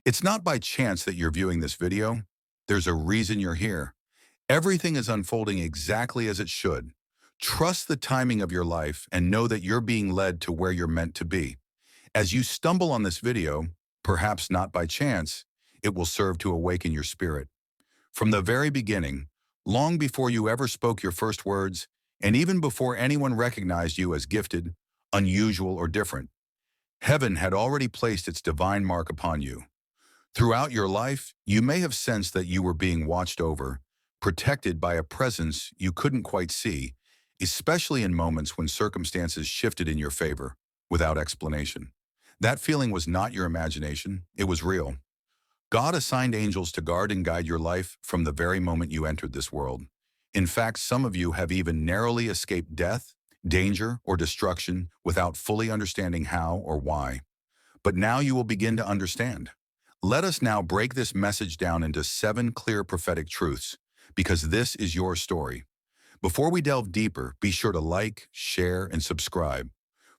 It's not by chance that you're viewing this video. There's a reason you're here. Everything is unfolding exactly as it should. Trust the timing of your life and know that you're being led to where you're meant to be. As you stumble on this video, perhaps not by chance, it will serve to awaken your spirit. From the very beginning, long before you ever spoke your first words, and even before anyone recognized you as gifted, unusual, or different, heaven had already placed its divine mark upon you. Throughout your life, you may have sensed that you were being watched over, protected by a presence you couldn't quite see, especially in moments when circumstances shifted in your favor, without explanation. That feeling was not your imagination, it was real. God assigned angels to guard and guide your life from the very moment you entered this world. In fact, some of you have even narrowly escaped death, danger, or destruction without fully understanding how or why. But now you will begin to understand. Let us now break this message down into 7 clear prophetic truths, because this is your story. Before we delve deeper, be sure to like, share, and subscribe.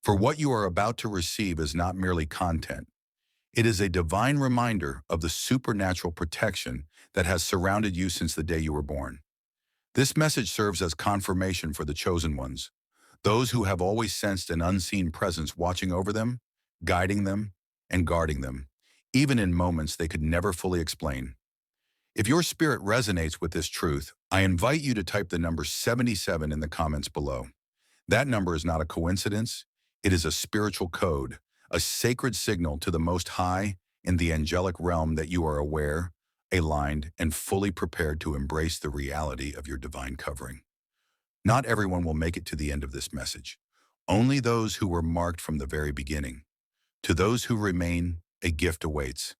For what you are about to receive is not merely content. It is a divine reminder of the supernatural protection that has surrounded you since the day you were born. This message serves as confirmation for the chosen ones, those who have always sensed an unseen presence watching over them, guiding them, and guarding them, even in moments they could never fully explain. If your spirit resonates with this truth, I invite you to type the number 77 in the comments below. That number is not a coincidence. It is a spiritual code, a sacred signal to the Most High in the angelic realm that you are aware, aligned, and fully prepared to embrace the reality of your divine covering. Not everyone will make it to the end of this message. Only those who were marked from the very beginning. To those who remain, a gift awaits: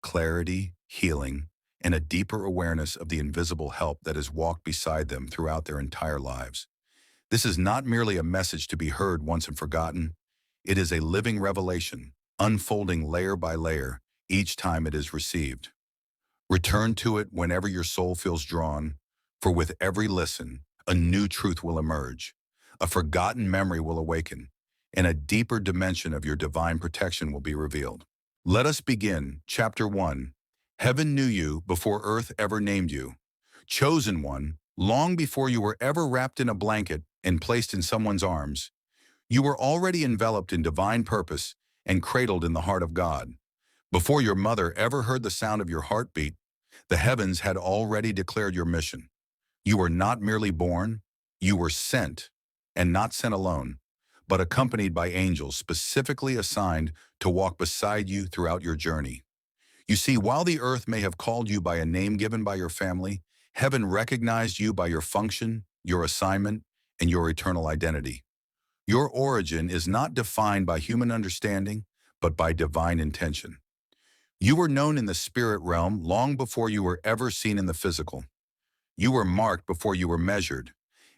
clarity, healing, and a deeper awareness of the invisible help that has walked beside them throughout their entire lives. This is not merely a message to be heard once and forgotten. It is a living revelation, unfolding layer by layer each time it is received. Return to it whenever your soul feels drawn, for with every listen, a new truth will emerge, a forgotten memory will awaken, and a deeper dimension of your divine protection will be revealed. Let us begin. Chapter 1. Heaven knew you before earth ever named you. Chosen one, long before you were ever wrapped in a blanket and placed in someone's arms, you were already enveloped in divine purpose and cradled in the heart of God. Before your mother ever heard the sound of your heartbeat, the heavens had already declared your mission. You were not merely born, you were sent, and not sent alone, but accompanied by angels specifically assigned to walk beside you throughout your journey. You see, while the earth may have called you by a name given by your family, heaven recognized you by your function, your assignment, and your eternal identity. Your origin is not defined by human understanding, but by divine intention. You were known in the spirit realm long before you were ever seen in the physical. You were marked before you were measured,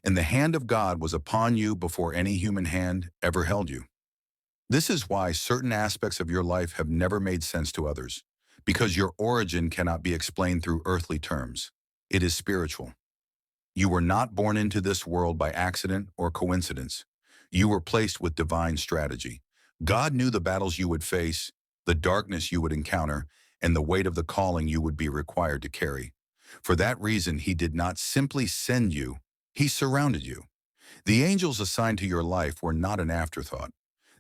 and the hand of God was upon you before any human hand ever held you. This is why certain aspects of your life have never made sense to others, because your origin cannot be explained through earthly terms. It is spiritual. You were not born into this world by accident or coincidence. You were placed with divine strategy. God knew the battles you would face, the darkness you would encounter, and the weight of the calling you would be required to carry. For that reason, He did not simply send you, He surrounded you. The angels assigned to your life were not an afterthought.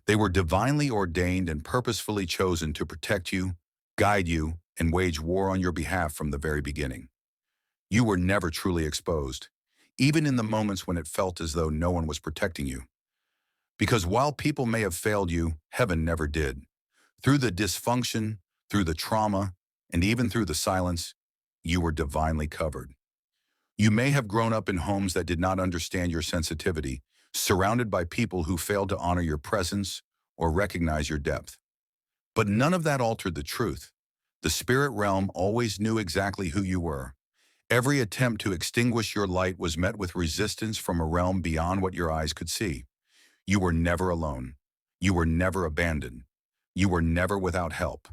They were divinely ordained and purposefully chosen to protect you, guide you, and wage war on your behalf from the very beginning. You were never truly exposed, even in the moments when it felt as though no one was protecting you. Because while people may have failed you, heaven never did. Through the dysfunction, through the trauma, and even through the silence, you were divinely covered. You may have grown up in homes that did not understand your sensitivity, surrounded by people who failed to honor your presence or recognize your depth. But none of that altered the truth. The spirit realm always knew exactly who you were. Every attempt to extinguish your light was met with resistance from a realm beyond what your eyes could see. You were never alone. You were never abandoned. You were never without help.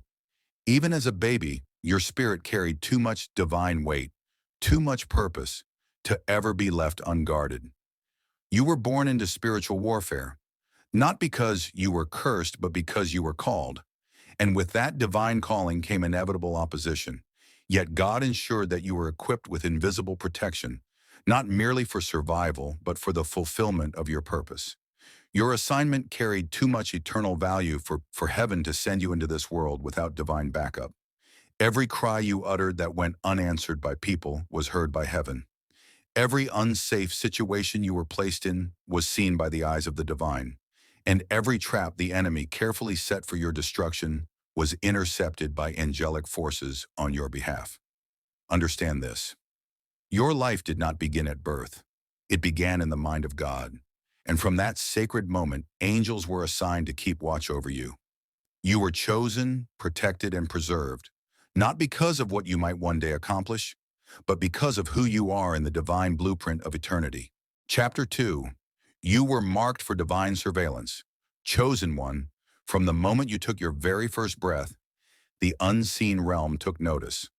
Even as a baby, your spirit carried too much divine weight, too much purpose, to ever be left unguarded. You were born into spiritual warfare, not because you were cursed, but because you were called. And with that divine calling came inevitable opposition. Yet God ensured that you were equipped with invisible protection, not merely for survival, but for the fulfillment of your purpose. Your assignment carried too much eternal value for heaven to send you into this world without divine backup. Every cry you uttered that went unanswered by people was heard by heaven. Every unsafe situation you were placed in was seen by the eyes of the divine. And every trap the enemy carefully set for your destruction was intercepted by angelic forces on your behalf. Understand this. Your life did not begin at birth. It began in the mind of God. And from that sacred moment, angels were assigned to keep watch over you. You were chosen, protected, and preserved, not because of what you might one day accomplish, but because of who you are in the divine blueprint of eternity. Chapter 2. You were marked for divine surveillance, chosen one. From the moment you took your very first breath, the unseen realm took notice.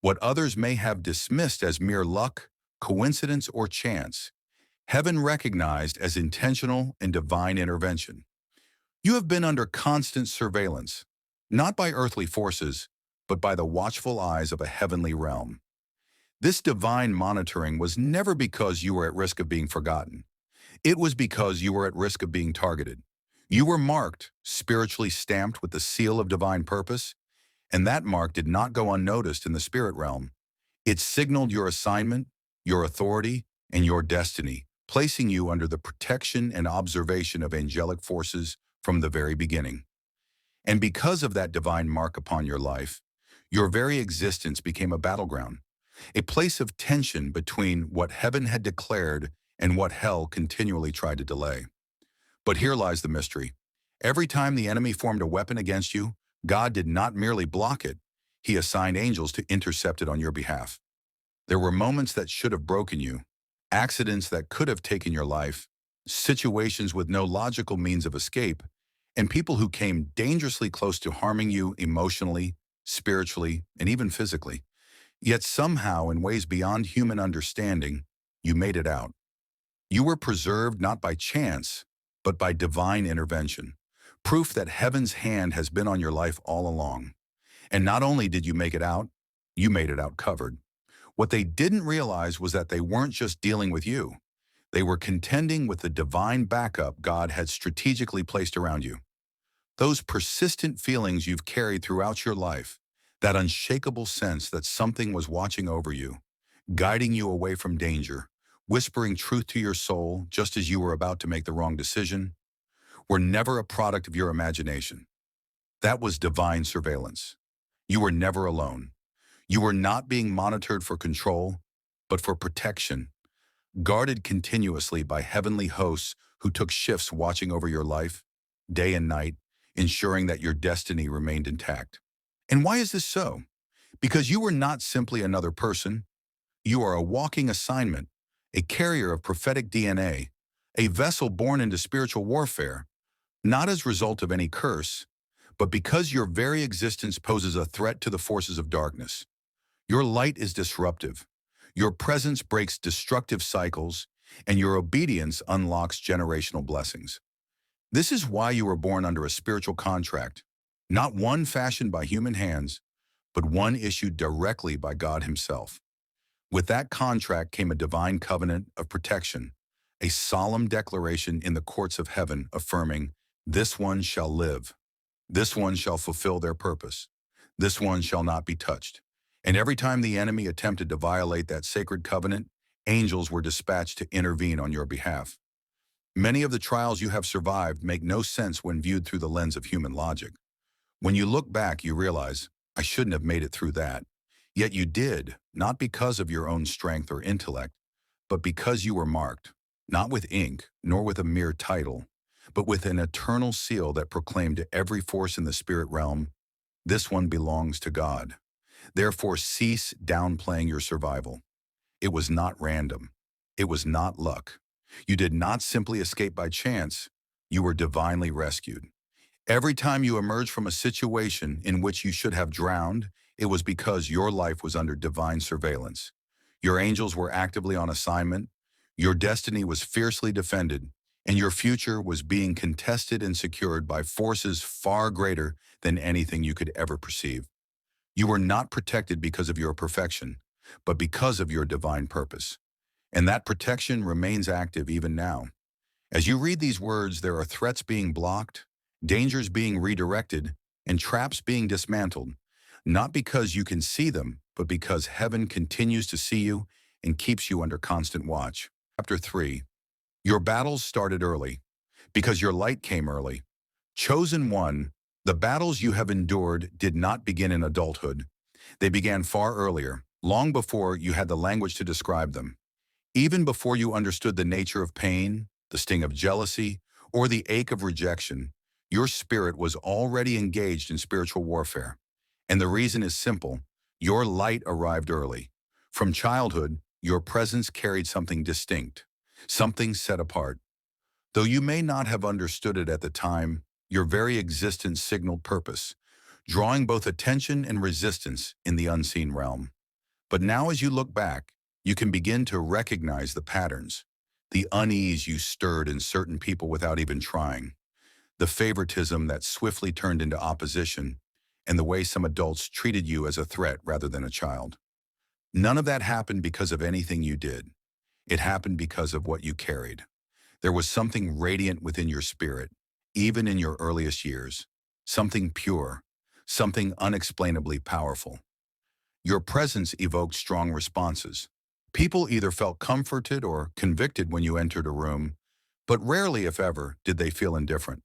What others may have dismissed as mere luck, coincidence, or chance, heaven recognized as intentional and divine intervention. You have been under constant surveillance, not by earthly forces, but by the watchful eyes of a heavenly realm. This divine monitoring was never because you were at risk of being forgotten. It was because you were at risk of being targeted. You were marked, spiritually stamped with the seal of divine purpose, and that mark did not go unnoticed in the spirit realm. It signaled your assignment, your authority, and your destiny, placing you under the protection and observation of angelic forces from the very beginning. And because of that divine mark upon your life, your very existence became a battleground, a place of tension between what heaven had declared and what hell continually tried to delay. But here lies the mystery. Every time the enemy formed a weapon against you, God did not merely block it. He assigned angels to intercept it on your behalf. There were moments that should have broken you, accidents that could have taken your life, situations with no logical means of escape, and people who came dangerously close to harming you emotionally, spiritually, and even physically. Yet somehow, in ways beyond human understanding, you made it out. You were preserved not by chance, but by divine intervention, proof that heaven's hand has been on your life all along. And not only did you make it out, you made it out covered. What they didn't realize was that they weren't just dealing with you. They were contending with the divine backup God had strategically placed around you. Those persistent feelings you've carried throughout your life, that unshakable sense that something was watching over you, guiding you away from danger, whispering truth to your soul just as you were about to make the wrong decision, were never a product of your imagination. That was divine surveillance. You were never alone. You were not being monitored for control, but for protection, guarded continuously by heavenly hosts who took shifts watching over your life, day and night, ensuring that your destiny remained intact. And why is this so? Because you were not simply another person. You are a walking assignment, a carrier of prophetic DNA, a vessel born into spiritual warfare, not as a result of any curse, but because your very existence poses a threat to the forces of darkness. Your light is disruptive. Your presence breaks destructive cycles, and your obedience unlocks generational blessings. This is why you were born under a spiritual contract, not one fashioned by human hands, but one issued directly by God Himself. With that contract came a divine covenant of protection, a solemn declaration in the courts of heaven affirming, "This one shall live. This one shall fulfill their purpose. This one shall not be touched." And every time the enemy attempted to violate that sacred covenant, angels were dispatched to intervene on your behalf. Many of the trials you have survived make no sense when viewed through the lens of human logic. When you look back, you realize, I shouldn't have made it through that. Yet you did, not because of your own strength or intellect, but because you were marked, not with ink, nor with a mere title, but with an eternal seal that proclaimed to every force in the spirit realm, this one belongs to God. Therefore, cease downplaying your survival. It was not random. It was not luck. You did not simply escape by chance. You were divinely rescued. Every time you emerged from a situation in which you should have drowned, it was because your life was under divine surveillance. Your angels were actively on assignment. Your destiny was fiercely defended, and your future was being contested and secured by forces far greater than anything you could ever perceive. You were not protected because of your perfection, but because of your divine purpose. And that protection remains active even now. As you read these words, there are threats being blocked, dangers being redirected, and traps being dismantled, not because you can see them, but because heaven continues to see you and keeps you under constant watch. Chapter 3. Your battles started early, because your light came early. Chosen one, the battles you have endured did not begin in adulthood. They began far earlier, long before you had the language to describe them. Even before you understood the nature of pain, the sting of jealousy, or the ache of rejection, your spirit was already engaged in spiritual warfare. And the reason is simple. Your light arrived early. From childhood, your presence carried something distinct, something set apart. Though you may not have understood it at the time, your very existence signaled purpose, drawing both attention and resistance in the unseen realm. But now as you look back, you can begin to recognize the patterns, the unease you stirred in certain people without even trying, the favoritism that swiftly turned into opposition, and the way some adults treated you as a threat rather than a child. None of that happened because of anything you did. It happened because of what you carried. There was something radiant within your spirit, even in your earliest years, something pure, something unexplainably powerful. Your presence evoked strong responses. People either felt comforted or convicted when you entered a room, but rarely, if ever, did they feel indifferent.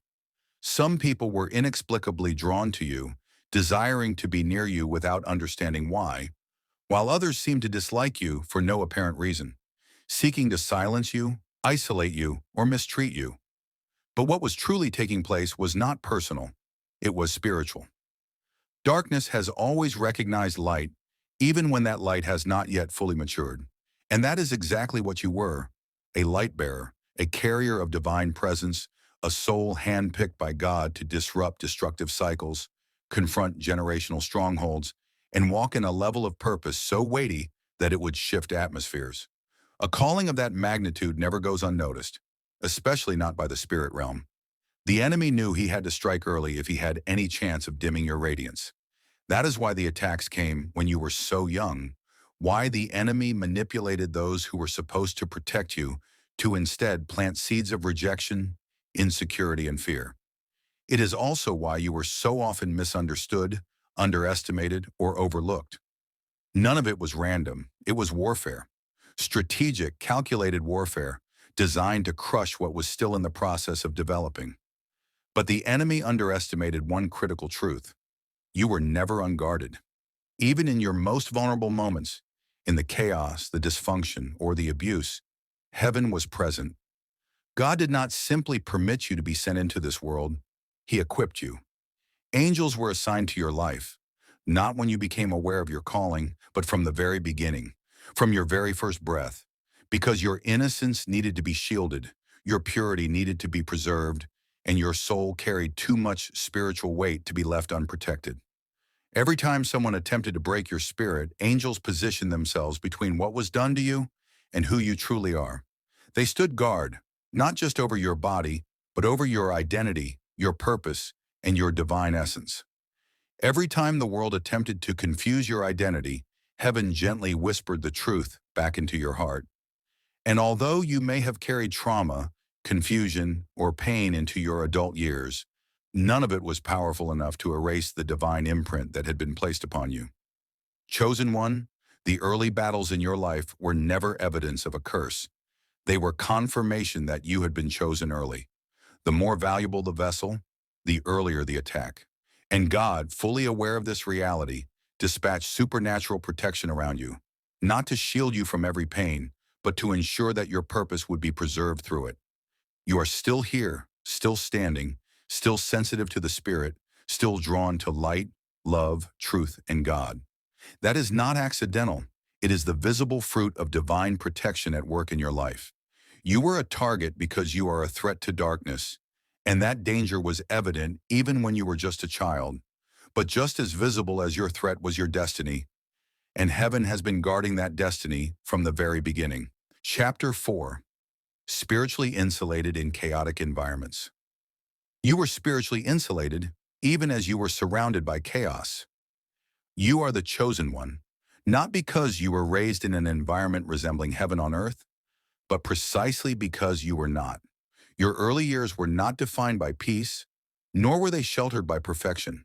Some people were inexplicably drawn to you, desiring to be near you without understanding why, while others seemed to dislike you for no apparent reason, seeking to silence you, isolate you, or mistreat you. But what was truly taking place was not personal, it was spiritual. Darkness has always recognized light, even when that light has not yet fully matured. And that is exactly what you were, a light bearer, a carrier of divine presence, a soul handpicked by God to disrupt destructive cycles, confront generational strongholds, and walk in a level of purpose so weighty that it would shift atmospheres. A calling of that magnitude never goes unnoticed, especially not by the spirit realm. The enemy knew he had to strike early if he had any chance of dimming your radiance. That is why the attacks came when you were so young, why the enemy manipulated those who were supposed to protect you to instead plant seeds of rejection, insecurity, and fear. It is also why you were so often misunderstood, underestimated, or overlooked. None of it was random. It was warfare. Strategic, calculated warfare designed to crush what was still in the process of developing. But the enemy underestimated one critical truth. You were never unguarded. Even in your most vulnerable moments, in the chaos, the dysfunction, or the abuse, heaven was present. God did not simply permit you to be sent into this world, He equipped you. Angels were assigned to your life, not when you became aware of your calling, but from the very beginning, from your very first breath, because your innocence needed to be shielded, your purity needed to be preserved, and your soul carried too much spiritual weight to be left unprotected. Every time someone attempted to break your spirit, angels positioned themselves between what was done to you and who you truly are. They stood guard, not just over your body, but over your identity, your purpose, and your divine essence. Every time the world attempted to confuse your identity, heaven gently whispered the truth back into your heart. And although you may have carried trauma, confusion, or pain into your adult years, none of it was powerful enough to erase the divine imprint that had been placed upon you. Chosen one, the early battles in your life were never evidence of a curse. They were confirmation that you had been chosen early. The more valuable the vessel, the earlier the attack. And God, fully aware of this reality, dispatched supernatural protection around you, not to shield you from every pain, but to ensure that your purpose would be preserved through it. You are still here, still standing, still sensitive to the Spirit, still drawn to light, love, truth, and God. That is not accidental. It is the visible fruit of divine protection at work in your life. You were a target because you are a threat to darkness, and that danger was evident even when you were just a child. But just as visible as your threat was your destiny, and heaven has been guarding that destiny from the very beginning. Chapter 4. spiritually insulated in chaotic environments. You were spiritually insulated even as you were surrounded by chaos. You are the chosen one, not because you were raised in an environment resembling heaven on earth, but precisely because you were not. Your early years were not defined by peace, nor were they sheltered by perfection.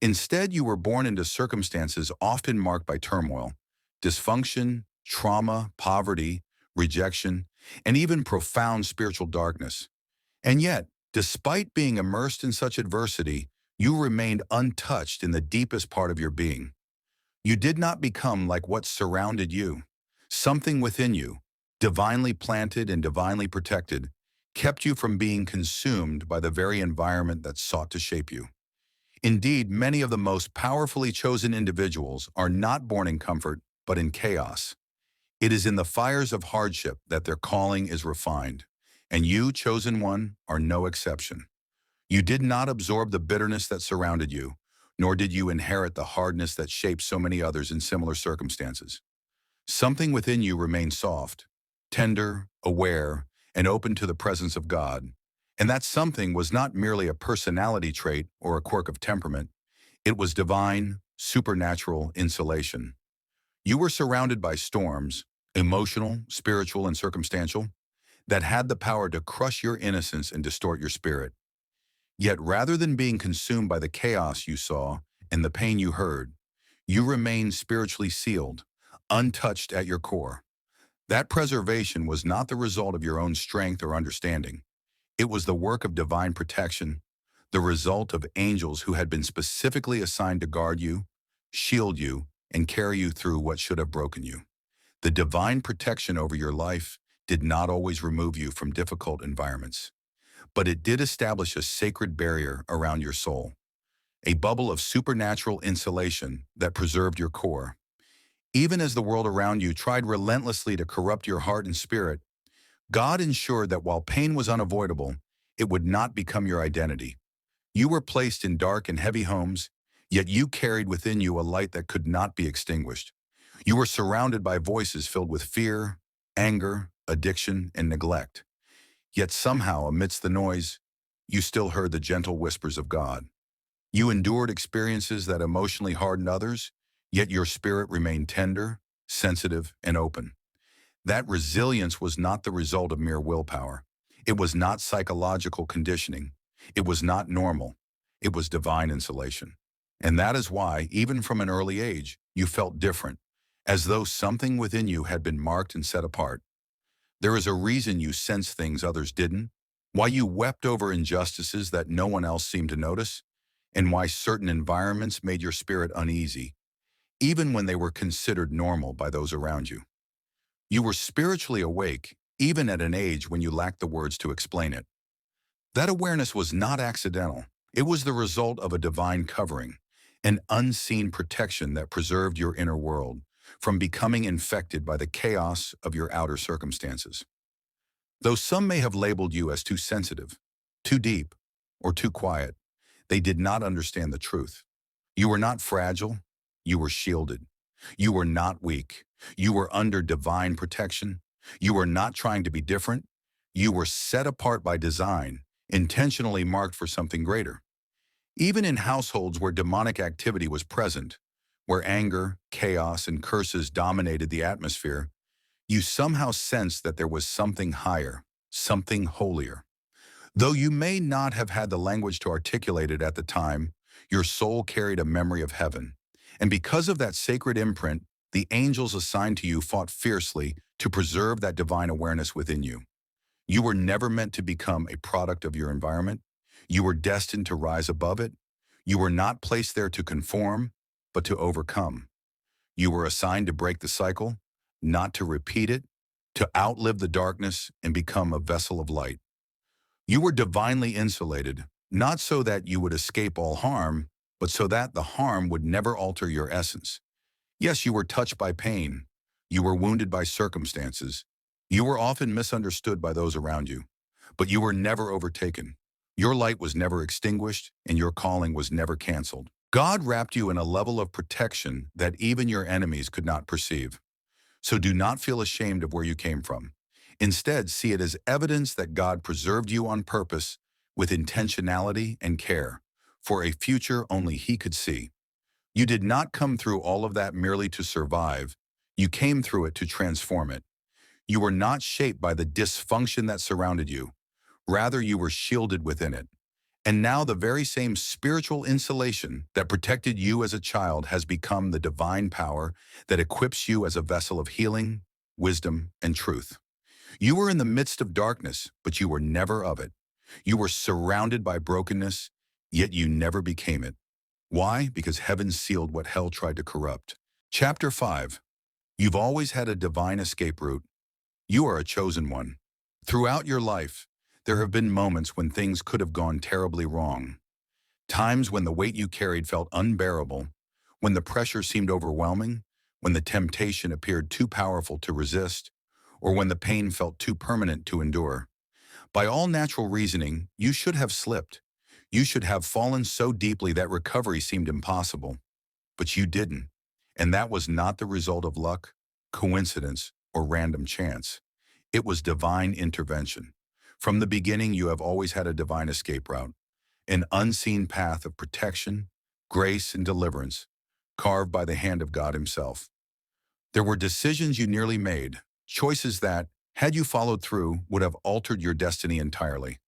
Instead, you were born into circumstances often marked by turmoil, dysfunction, trauma, poverty, rejection, and even profound spiritual darkness. And yet, despite being immersed in such adversity, you remained untouched in the deepest part of your being. You did not become like what surrounded you. Something within you, divinely planted and divinely protected, kept you from being consumed by the very environment that sought to shape you. Indeed, many of the most powerfully chosen individuals are not born in comfort, but in chaos. It is in the fires of hardship that their calling is refined, and you, chosen one, are no exception. You did not absorb the bitterness that surrounded you, nor did you inherit the hardness that shaped so many others in similar circumstances. Something within you remained soft, tender, aware, and open to the presence of God. And that something was not merely a personality trait or a quirk of temperament. It was divine, supernatural insulation. You were surrounded by storms, emotional, spiritual, and circumstantial, that had the power to crush your innocence and distort your spirit. Yet rather than being consumed by the chaos you saw and the pain you heard, you remained spiritually sealed, untouched at your core. That preservation was not the result of your own strength or understanding. It was the work of divine protection, the result of angels who had been specifically assigned to guard you, shield you, and carry you through what should have broken you. The divine protection over your life did not always remove you from difficult environments, but it did establish a sacred barrier around your soul, a bubble of supernatural insulation that preserved your core. Even as the world around you tried relentlessly to corrupt your heart and spirit, God ensured that while pain was unavoidable, it would not become your identity. You were placed in dark and heavy homes, yet you carried within you a light that could not be extinguished. You were surrounded by voices filled with fear, anger, addiction, and neglect. Yet somehow, amidst the noise, you still heard the gentle whispers of God. You endured experiences that emotionally hardened others, yet your spirit remained tender, sensitive, and open. That resilience was not the result of mere willpower. It was not psychological conditioning. It was not normal. It was divine insulation. And that is why, even from an early age, you felt different, as though something within you had been marked and set apart. There is a reason you sensed things others didn't, why you wept over injustices that no one else seemed to notice, and why certain environments made your spirit uneasy, even when they were considered normal by those around you. You were spiritually awake, even at an age when you lacked the words to explain it. That awareness was not accidental. It was the result of a divine covering, an unseen protection that preserved your inner world from becoming infected by the chaos of your outer circumstances. Though some may have labeled you as too sensitive, too deep, or too quiet, they did not understand the truth. You were not fragile, you were shielded. You were not weak. You were under divine protection. You were not trying to be different. You were set apart by design, intentionally marked for something greater. Even in households where demonic activity was present, where anger, chaos, and curses dominated the atmosphere, you somehow sensed that there was something higher, something holier. Though you may not have had the language to articulate it at the time, your soul carried a memory of heaven. And because of that sacred imprint, the angels assigned to you fought fiercely to preserve that divine awareness within you. You were never meant to become a product of your environment. You were destined to rise above it. You were not placed there to conform, but to overcome. You were assigned to break the cycle, not to repeat it, to outlive the darkness and become a vessel of light. You were divinely insulated, not so that you would escape all harm, but so that the harm would never alter your essence. Yes, you were touched by pain. You were wounded by circumstances. You were often misunderstood by those around you, but you were never overtaken. Your light was never extinguished, and your calling was never canceled. God wrapped you in a level of protection that even your enemies could not perceive. So do not feel ashamed of where you came from. Instead, see it as evidence that God preserved you on purpose with intentionality and care for a future only He could see. You did not come through all of that merely to survive. You came through it to transform it. You were not shaped by the dysfunction that surrounded you. Rather, you were shielded within it. And now the very same spiritual insulation that protected you as a child has become the divine power that equips you as a vessel of healing, wisdom, and truth. You were in the midst of darkness, but you were never of it. You were surrounded by brokenness, yet you never became it. Why? Because heaven sealed what hell tried to corrupt. Chapter 5. You've always had a divine escape route. You are a chosen one. Throughout your life, there have been moments when things could have gone terribly wrong. Times when the weight you carried felt unbearable, when the pressure seemed overwhelming, when the temptation appeared too powerful to resist, or when the pain felt too permanent to endure. By all natural reasoning, you should have slipped. You should have fallen so deeply that recovery seemed impossible. But you didn't. And that was not the result of luck, coincidence, or random chance. It was divine intervention. From the beginning, you have always had a divine escape route, an unseen path of protection, grace, and deliverance, carved by the hand of God Himself. There were decisions you nearly made, choices that, had you followed through, would have altered your destiny entirely.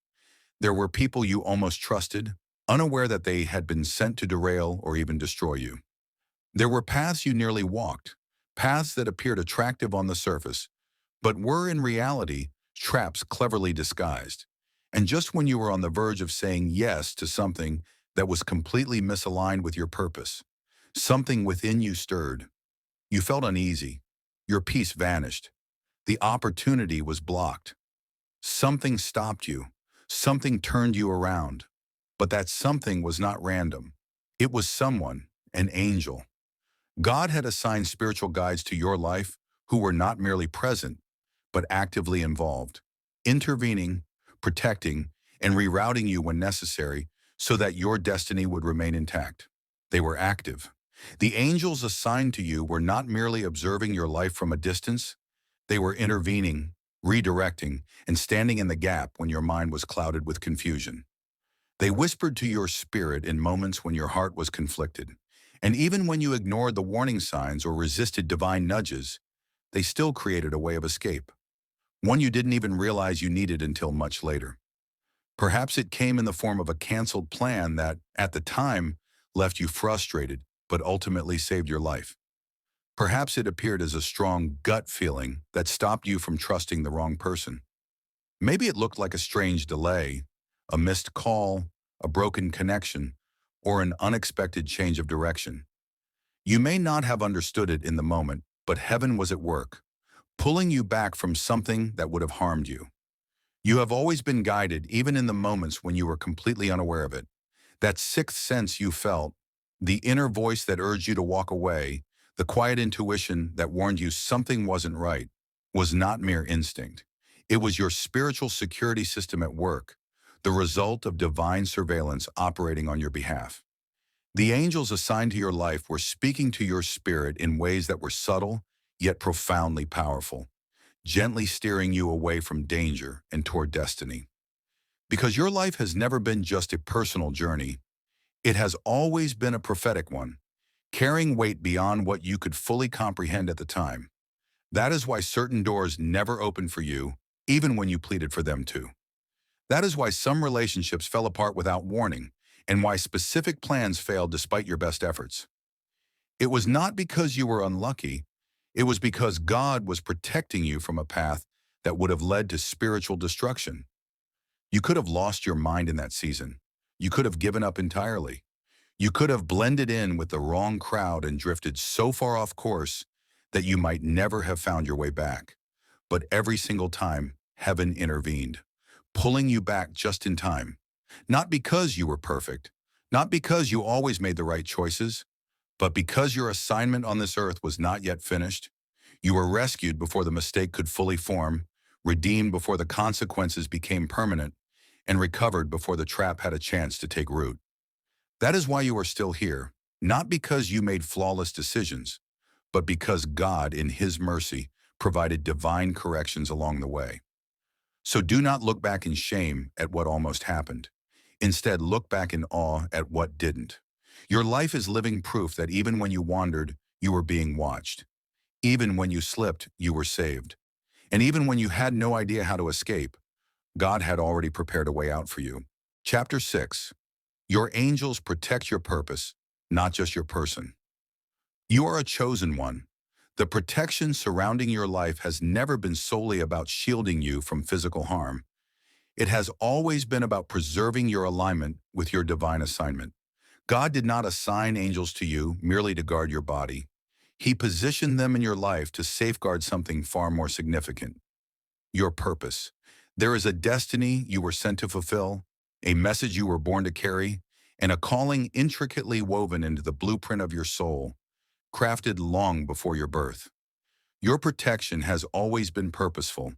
There were people you almost trusted, unaware that they had been sent to derail or even destroy you. There were paths you nearly walked, paths that appeared attractive on the surface, but were in reality traps cleverly disguised. And just when you were on the verge of saying yes to something that was completely misaligned with your purpose, something within you stirred. You felt uneasy. Your peace vanished. The opportunity was blocked. Something stopped you. Something turned you around. But that something was not random. It was someone, an angel. God had assigned spiritual guides to your life who were not merely present, but actively involved, intervening, protecting, and rerouting you when necessary so that your destiny would remain intact. They were active. The angels assigned to you were not merely observing your life from a distance, they were intervening, redirecting, and standing in the gap when your mind was clouded with confusion. They whispered to your spirit in moments when your heart was conflicted. And even when you ignored the warning signs or resisted divine nudges, they still created a way of escape, one you didn't even realize you needed until much later. Perhaps it came in the form of a canceled plan that, at the time, left you frustrated, but ultimately saved your life. Perhaps it appeared as a strong gut feeling that stopped you from trusting the wrong person. Maybe it looked like a strange delay, a missed call, a broken connection, or an unexpected change of direction. You may not have understood it in the moment, but heaven was at work, pulling you back from something that would have harmed you. You have always been guided, even in the moments when you were completely unaware of it. That sixth sense you felt, the inner voice that urged you to walk away, the quiet intuition that warned you something wasn't right, was not mere instinct. It was your spiritual security system at work, the result of divine surveillance operating on your behalf. The angels assigned to your life were speaking to your spirit in ways that were subtle, yet profoundly powerful, gently steering you away from danger and toward destiny. Because your life has never been just a personal journey, it has always been a prophetic one, carrying weight beyond what you could fully comprehend at the time. That is why certain doors never opened for you, even when you pleaded for them to. That is why some relationships fell apart without warning, and why specific plans failed despite your best efforts. It was not because you were unlucky, it was because God was protecting you from a path that would have led to spiritual destruction. You could have lost your mind in that season. You could have given up entirely. You could have blended in with the wrong crowd and drifted so far off course that you might never have found your way back. But every single time, heaven intervened, pulling you back just in time. Not because you were perfect, not because you always made the right choices, but because your assignment on this earth was not yet finished. You were rescued before the mistake could fully form, redeemed before the consequences became permanent, and recovered before the trap had a chance to take root. That is why you are still here, not because you made flawless decisions, but because God, in His mercy, provided divine corrections along the way. So do not look back in shame at what almost happened. Instead, look back in awe at what didn't. Your life is living proof that even when you wandered, you were being watched. Even when you slipped, you were saved. And even when you had no idea how to escape, God had already prepared a way out for you. Chapter 6. Your angels protect your purpose, not just your person. You are a chosen one. The protection surrounding your life has never been solely about shielding you from physical harm. It has always been about preserving your alignment with your divine assignment. God did not assign angels to you merely to guard your body. He positioned them in your life to safeguard something far more significant: your purpose. There is a destiny you were sent to fulfill, a message you were born to carry, and a calling intricately woven into the blueprint of your soul, crafted long before your birth. Your protection has always been purposeful,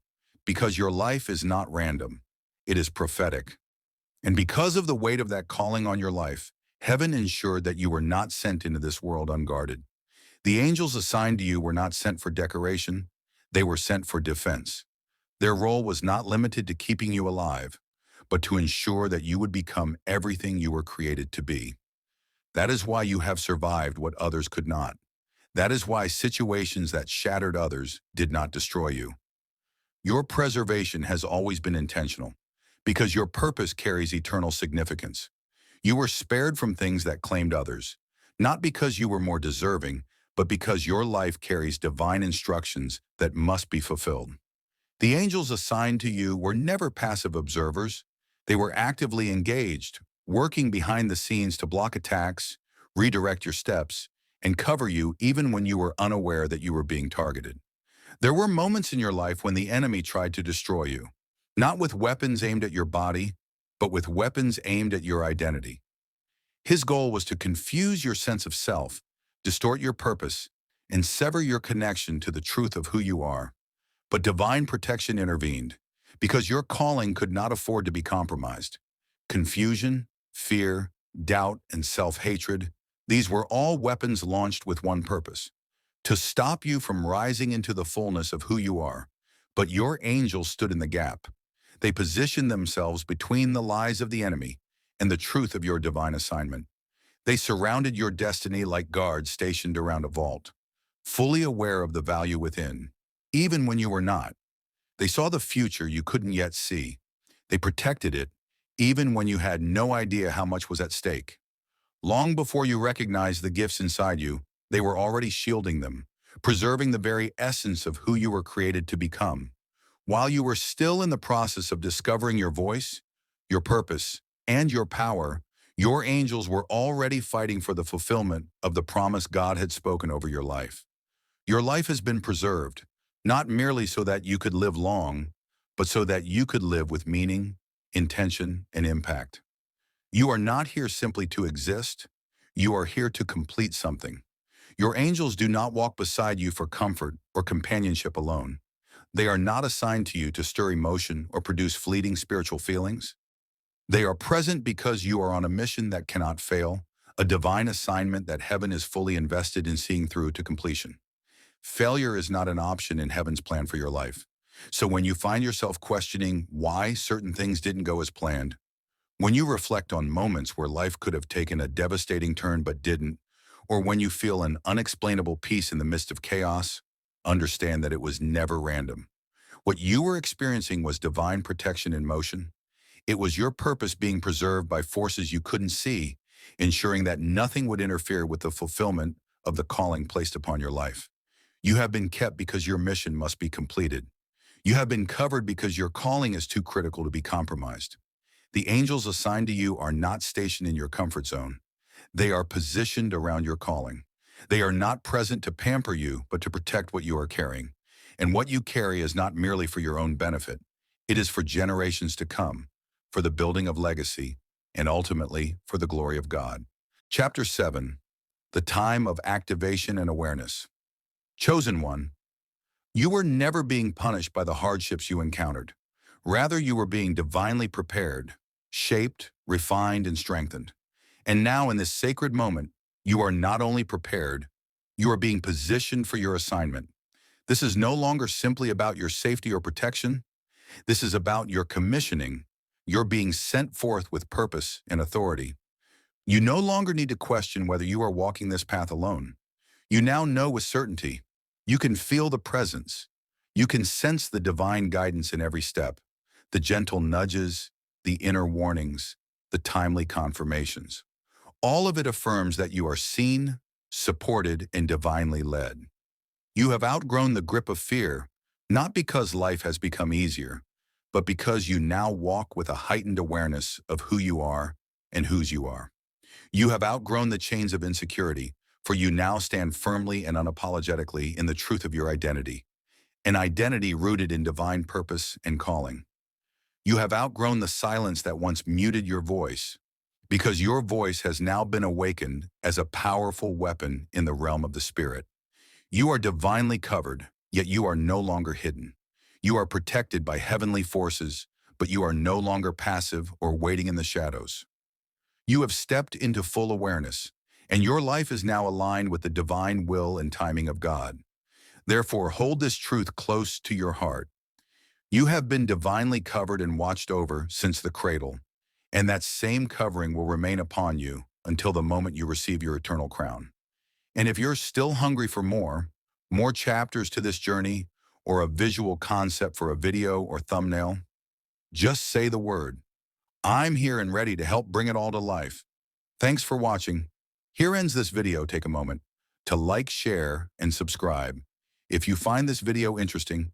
because your life is not random. It is prophetic. And because of the weight of that calling on your life, heaven ensured that you were not sent into this world unguarded. The angels assigned to you were not sent for decoration, they were sent for defense. Their role was not limited to keeping you alive, but to ensure that you would become everything you were created to be. That is why you have survived what others could not. That is why situations that shattered others did not destroy you. Your preservation has always been intentional, because your purpose carries eternal significance. You were spared from things that claimed others, not because you were more deserving, but because your life carries divine instructions that must be fulfilled. The angels assigned to you were never passive observers. They were actively engaged, working behind the scenes to block attacks, redirect your steps, and cover you even when you were unaware that you were being targeted. There were moments in your life when the enemy tried to destroy you, not with weapons aimed at your body, but with weapons aimed at your identity. His goal was to confuse your sense of self, distort your purpose, and sever your connection to the truth of who you are. But divine protection intervened, because your calling could not afford to be compromised. Confusion, fear, doubt, and self-hatred, these were all weapons launched with one purpose: to stop you from rising into the fullness of who you are. But your angels stood in the gap. They positioned themselves between the lies of the enemy and the truth of your divine assignment. They surrounded your destiny like guards stationed around a vault, fully aware of the value within, even when you were not. They saw the future you couldn't yet see. They protected it, even when you had no idea how much was at stake. Long before you recognized the gifts inside you, they were already shielding them, preserving the very essence of who you were created to become. While you were still in the process of discovering your voice, your purpose, and your power, your angels were already fighting for the fulfillment of the promise God had spoken over your life. Your life has been preserved, not merely so that you could live long, but so that you could live with meaning, intention, and impact. You are not here simply to exist. You are here to complete something. Your angels do not walk beside you for comfort or companionship alone. They are not assigned to you to stir emotion or produce fleeting spiritual feelings. They are present because you are on a mission that cannot fail, a divine assignment that heaven is fully invested in seeing through to completion. Failure is not an option in heaven's plan for your life. So when you find yourself questioning why certain things didn't go as planned, when you reflect on moments where life could have taken a devastating turn but didn't, or when you feel an unexplainable peace in the midst of chaos, understand that it was never random. What you were experiencing was divine protection in motion. It was your purpose being preserved by forces you couldn't see, ensuring that nothing would interfere with the fulfillment of the calling placed upon your life. You have been kept because your mission must be completed. You have been covered because your calling is too critical to be compromised. The angels assigned to you are not stationed in your comfort zone. They are positioned around your calling. They are not present to pamper you, but to protect what you are carrying. And what you carry is not merely for your own benefit. It is for generations to come, for the building of legacy, and ultimately for the glory of God. Chapter 7. The Time of Activation and Awareness. Chosen one, you were never being punished by the hardships you encountered. Rather, you were being divinely prepared, shaped, refined, and strengthened. And now in this sacred moment, you are not only prepared, you are being positioned for your assignment. This is no longer simply about your safety or protection. This is about your commissioning. You're being sent forth with purpose and authority. You no longer need to question whether you are walking this path alone. You now know with certainty. You can feel the presence. You can sense the divine guidance in every step, the gentle nudges, the inner warnings, the timely confirmations. All of it affirms that you are seen, supported, and divinely led. You have outgrown the grip of fear, not because life has become easier, but because you now walk with a heightened awareness of who you are and whose you are. You have outgrown the chains of insecurity, for you now stand firmly and unapologetically in the truth of your identity, an identity rooted in divine purpose and calling. You have outgrown the silence that once muted your voice, because your voice has now been awakened as a powerful weapon in the realm of the Spirit. You are divinely covered, yet you are no longer hidden. You are protected by heavenly forces, but you are no longer passive or waiting in the shadows. You have stepped into full awareness, and your life is now aligned with the divine will and timing of God. Therefore, hold this truth close to your heart. You have been divinely covered and watched over since the cradle, and that same covering will remain upon you until the moment you receive your eternal crown. And if you're still hungry for more chapters to this journey, or a visual concept for a video or thumbnail, just say the word. I'm here and ready to help bring it all to life. Thanks for watching. Here ends this video. Take a moment to like, share, and subscribe. If you find this video interesting,